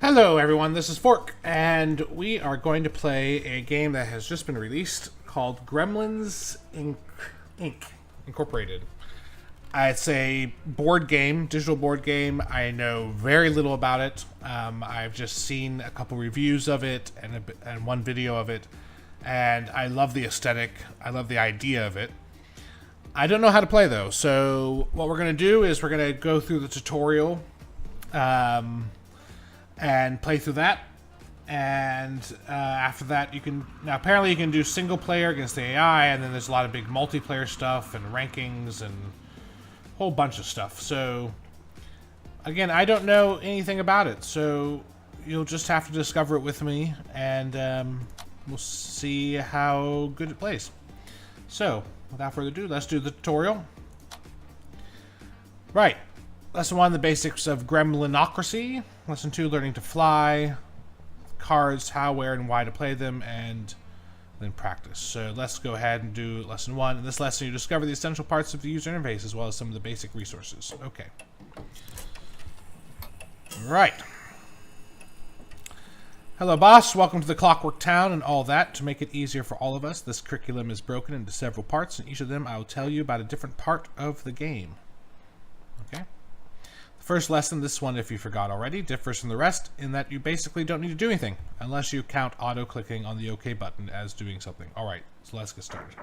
Hello everyone, this is Fork, and we are going to play a game that has just been released called Gremlins Inc. Incorporated. It's a board game, digital board game. I know very little about it. I've just seen a couple reviews of it and one video of it, and I love the aesthetic. I love the idea of it. I don't know how to play though, so what we're going to do is we're going to go through the tutorial and play through that. And after that, now apparently you can do single player against the AI, and then there's a lot of big multiplayer stuff and rankings and a whole bunch of stuff. So again, I don't know anything about it, so you'll just have to discover it with me, and we'll see how good it plays. So without further ado, let's do the tutorial. Right. Lesson 1, the basics of Gremlinocracy. Lesson 2, learning to fly. Cards, how, where, and why to play them, and then practice. So let's go ahead and do Lesson 1. In this lesson, you discover the essential parts of the user interface as well as some of the basic resources. Okay. Right. Hello, boss. Welcome to the Clockwork Town and all that. To make it easier for all of us, this curriculum is broken into several parts, and each of them I will tell you about a different part of the game. Okay. First lesson, this one, if you forgot already, differs from the rest in that you basically don't need to do anything unless you count auto-clicking on the OK button as doing something. Alright, so let's get started.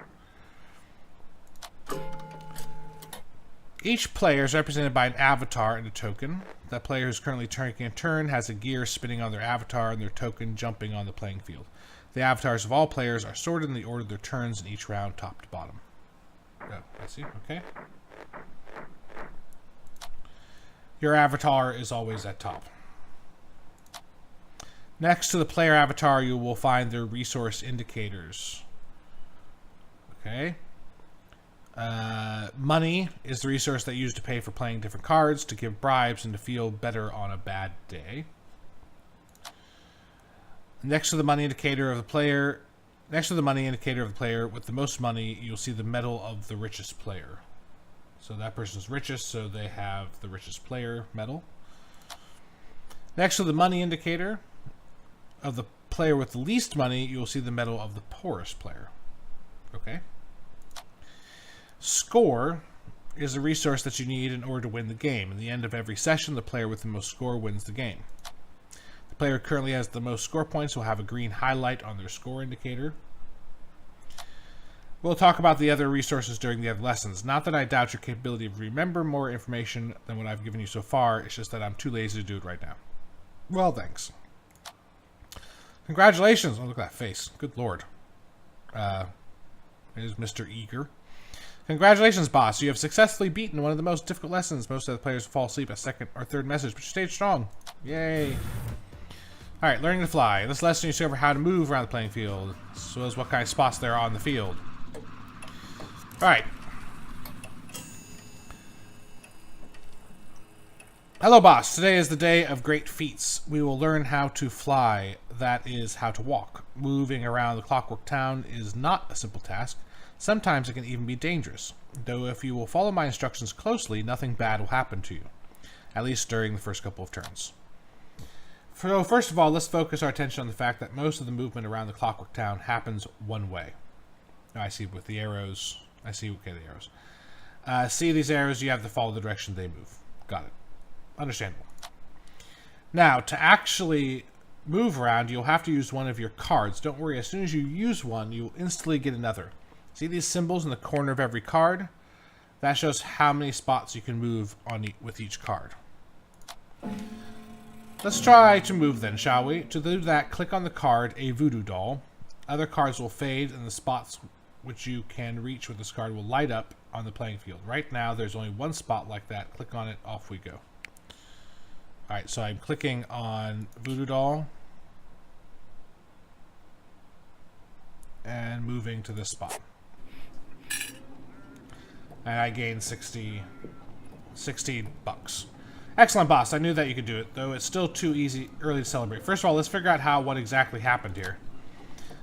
Each player is represented by an avatar and a token. That player who's currently taking a turn has a gear spinning on their avatar and their token jumping on the playing field. The avatars of all players are sorted in the order of their turns in each round, top to bottom. Oh, I see, okay. Your avatar is always at top. Next to the player avatar, you will find their resource indicators. Okay. Money is the resource that you use to pay for playing different cards, to give bribes, and to feel better on a bad day. Next to the money indicator of the player, with the most money, you'll see the medal of the richest player. So that person's richest, so they have the richest player medal. Next to the money indicator of the player with the least money, you will see the medal of the poorest player. Okay. Score is a resource that you need in order to win the game. At the end of every session, the player with the most score wins the game. The player who currently has the most score points will have a green highlight on their score indicator. We'll talk about the other resources during the other lessons. Not that I doubt your capability of remember more information than what I've given you so far, it's just that I'm too lazy to do it right now. Well, thanks. Congratulations! Oh, look at that face. Good lord. There's Mr. Eager. Congratulations, boss. You have successfully beaten one of the most difficult lessons. Most of the players fall asleep at second or third message, but you stayed strong. Yay. Alright, learning to fly. In this lesson, you discover how to move around the playing field, as well as what kind of spots there are on the field. Alright. Hello, boss. Today is the day of great feats. We will learn how to fly. That is, how to walk. Moving around the Clockwork Town is not a simple task. Sometimes it can even be dangerous. Though if you will follow my instructions closely, nothing bad will happen to you. At least during the first couple of turns. So first of all, let's focus our attention on the fact that most of the movement around the Clockwork Town happens one way. Now I see with the arrows. I see, okay, the arrows. See these arrows, you have to follow the direction they move. Got it. Understandable. Now, to actually move around, you'll have to use one of your cards. Don't worry, as soon as you use one, you'll instantly get another. See these symbols in the corner of every card? That shows how many spots you can move on with each card. Let's try to move then, shall we? To do that, click on the card, a voodoo doll. Other cards will fade, and the spots which you can reach with this card will light up on the playing field. Right now, there's only one spot like that. Click on it, off we go. Alright, so I'm clicking on Voodoo Doll. And moving to this spot. And I gained 60 bucks. Excellent, boss. I knew that you could do it, though it's still too early to celebrate. First of all, let's figure out what exactly happened here.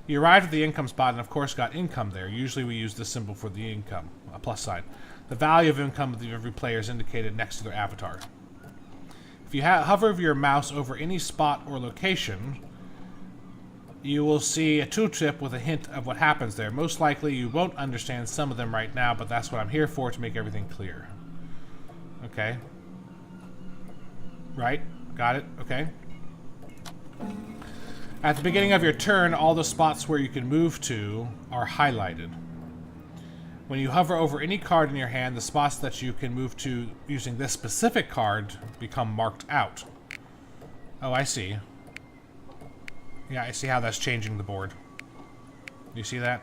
You arrived at the income spot and of course got income there. Usually we use this symbol for the income, a plus sign. The value of income of every player is indicated next to their avatar. If you hover your mouse over any spot or location, you will see a tooltip with a hint of what happens there. Most likely you won't understand some of them right now, but that's what I'm here for, to make everything clear. Okay. Right? Got it? Okay. At the beginning of your turn, all the spots where you can move to are highlighted. When you hover over any card in your hand, the spots that you can move to using this specific card become marked out. Oh, I see. Yeah, I see how that's changing the board. You see that?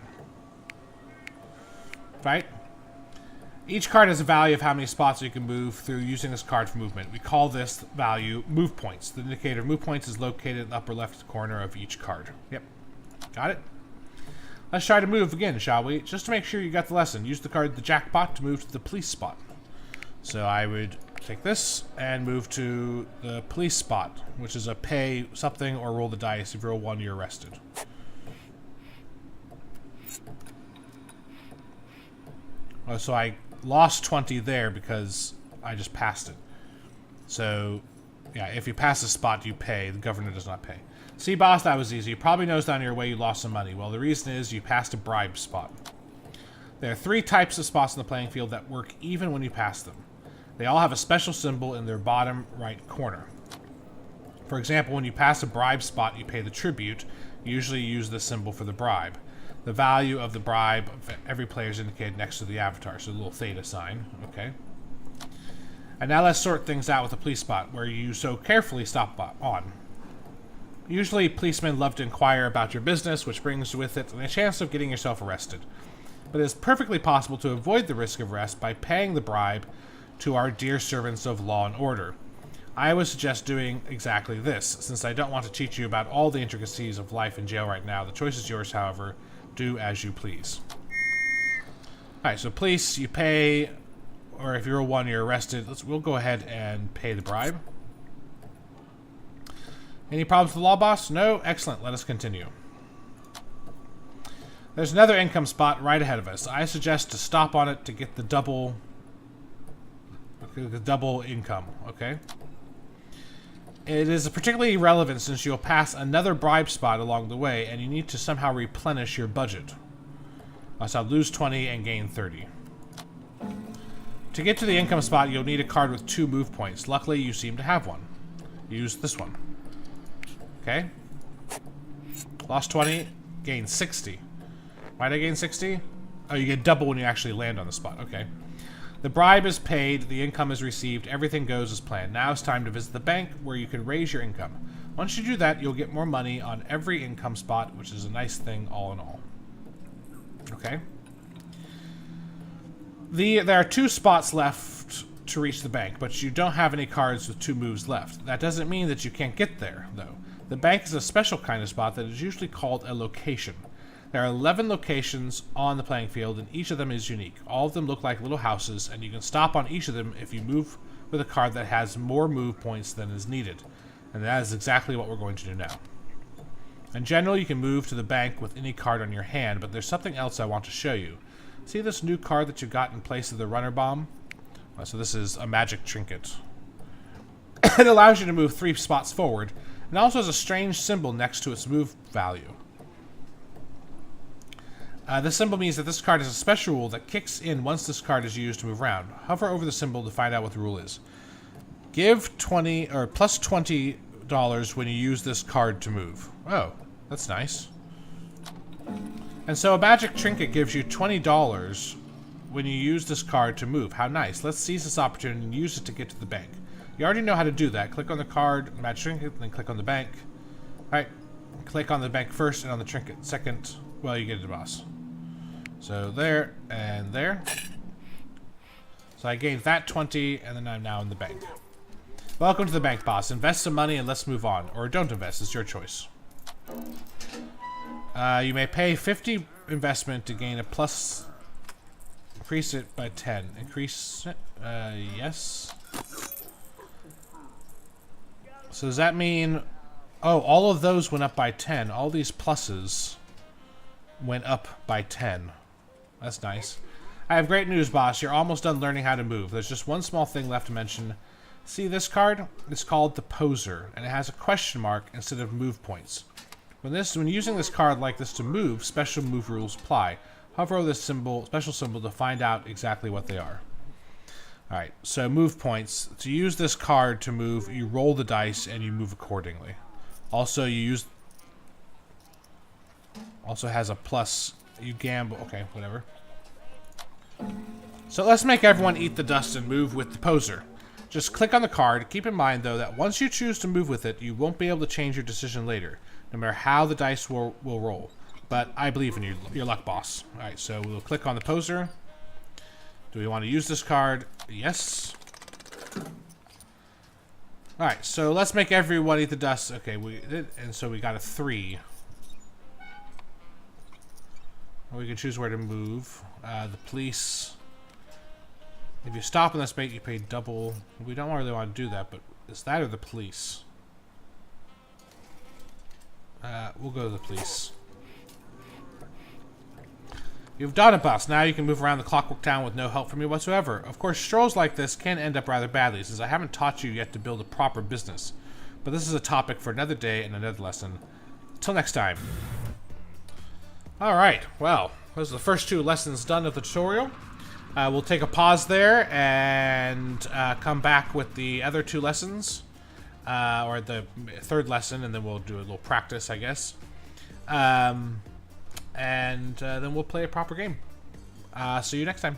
Right? Each card has a value of how many spots you can move through using this card for movement. We call this value move points. The indicator of move points is located in the upper left corner of each card. Yep. Got it? Let's try to move again, shall we? Just to make sure you got the lesson, use the card the jackpot to move to the police spot. So I would take this and move to the police spot, which is a pay something or roll the dice. If you roll 1, you're arrested. Oh, so I lost 20 there because I just passed it. So, yeah, if you pass a spot, you pay. The governor does not pay. See, boss, that was easy. You probably noticed on your way you lost some money. Well, the reason is you passed a bribe spot. There are 3 types of spots in the playing field that work even when you pass them. They all have a special symbol in their bottom right corner. For example, when you pass a bribe spot, you pay the tribute. You usually use this symbol for the bribe. The value of the bribe of every player is indicated next to the avatar, so a little theta sign. Okay. And now let's sort things out with the police spot, where you so carefully stop on. Usually, policemen love to inquire about your business, which brings with it a chance of getting yourself arrested. But it is perfectly possible to avoid the risk of arrest by paying the bribe to our dear servants of law and order. I would suggest doing exactly this. Since I don't want to teach you about all the intricacies of life in jail right now, the choice is yours, however. Do as you please. Alright, so police, you pay, or if you're a 1, you're arrested. We'll go ahead and pay the bribe. Any problems with the law, boss? No? Excellent. Let us continue. There's another income spot right ahead of us. I suggest to stop on it to get the double income, okay? It is particularly relevant since you'll pass another bribe spot along the way, and you need to somehow replenish your budget. So I'll lose 20 and gain 30. To get to the income spot, you'll need a card with 2 move points. Luckily, you seem to have one. Use this one. Okay. Lost 20, gain 60. Why'd I gain 60? Oh, you get double when you actually land on the spot. Okay. The bribe is paid, the income is received, everything goes as planned. Now it's time to visit the bank where you can raise your income. Once you do that, you'll get more money on every income spot, which is a nice thing all in all. Okay. There are 2 spots left to reach the bank, but you don't have any cards with 2 moves left. That doesn't mean that you can't get there, though. The bank is a special kind of spot that is usually called a location. There are 11 locations on the playing field, and each of them is unique. All of them look like little houses, and you can stop on each of them if you move with a card that has more move points than is needed. And that is exactly what we're going to do now. In general, you can move to the bank with any card on your hand, but there's something else I want to show you. See this new card that you got in place of the runner bomb? So this is a magic trinket. It allows you to move 3 spots forward, and also has a strange symbol next to its move value. This symbol means that this card has a special rule that kicks in once this card is used to move around. Hover over the symbol to find out what the rule is. Give 20 or plus $20 when you use this card to move. Oh, that's nice. And so a magic trinket gives you $20 when you use this card to move. How nice. Let's seize this opportunity and use it to get to the bank. You already know how to do that. Click on the card, magic trinket, then click on the bank. Alright, click on the bank first and on the trinket second. Well, you get it, boss. So there and there. So I gained that 20, and then I'm now in the bank. Welcome to the bank, boss. Invest some money and let's move on. Or don't invest, it's your choice. You may pay 50 investment to gain a plus. Increase it by 10. Increase it? Yes. So does that mean... Oh, all of those went up by 10. All these pluses went up by 10. That's nice. I have great news, boss. You're almost done learning how to move. There's just one small thing left to mention. See this card? It's called the Poser, and it has a question mark instead of move points. When using this card like this to move, special move rules apply. Hover over this special symbol to find out exactly what they are. Alright, so move points. To use this card to move, you roll the dice and you move accordingly. Also, also has a plus. You gamble. Okay, whatever. So let's make everyone eat the dust and move with the Poser. Just click on the card. Keep in mind, though, that once you choose to move with it, you won't be able to change your decision later, no matter how the dice will roll. But I believe in you, your luck, boss. Alright, so we'll click on the Poser. Do we want to use this card? Yes. Alright, so let's make everyone eat the dust. Okay, we did, and so we got a 3. We can choose where to move. The police. If you stop in this bait, you pay double. We don't really want to do that, but is that or the police? We'll go to the police. You've done it, boss. Now you can move around the Clockwork Town with no help from me whatsoever. Of course, strolls like this can end up rather badly, since I haven't taught you yet to build a proper business. But this is a topic for another day and another lesson. Till next time. Alright, well, those are the first 2 lessons done of the tutorial. We'll take a pause there and come back with the other 2 lessons. Or the 3rd lesson, and then we'll do a little practice, I guess. And then we'll play a proper game. See you next time.